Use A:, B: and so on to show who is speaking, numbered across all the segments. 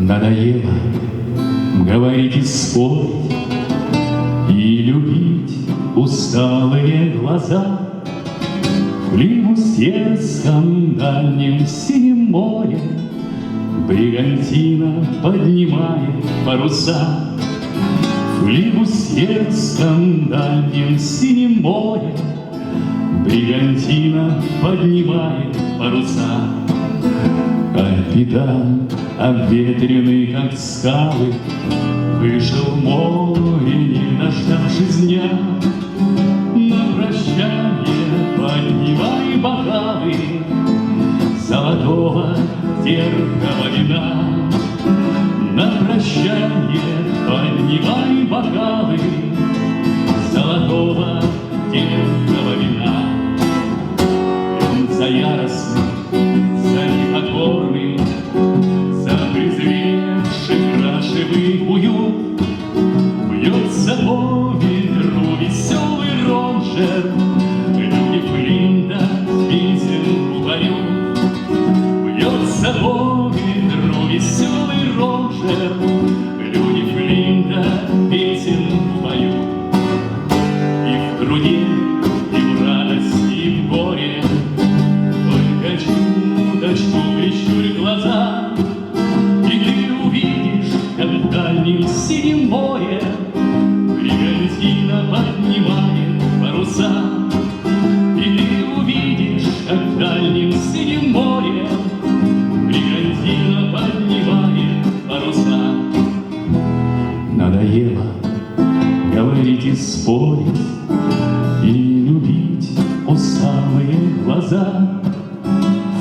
A: Надоело говорить и спорить, и любить усталые глаза. В Лигусьерском дальнем синем море бригантина поднимает паруса. В Лигусьерском дальнем синем море бригантина поднимает паруса. Капитан, обветренный, как скалы, вышел в море, не дождавшись дня. На прощание поднимай бокалы золотого терпкого вина. На прощание поднимай бокалы золотого терпкого вина. И он за яростный, за непокорный, за презревший крашевый уют бьется по ветру веселый ронжер. Люди Флинта песенку поют. Бьется по ветру веселый ронжер. Люди Флинта песенку поют. И в труде, и в радости, и в горе только чуточку прищурь глаза, и ты увидишь, как в дальнем синем море бригантина поднимает паруса. И ты увидишь, как в дальнем синем море бригантина поднимает паруса. Надоело говорить и спорить, и любить усталые глаза.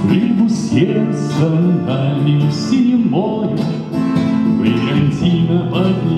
A: В Лигусьерском дальнем синем море бригантина поднимает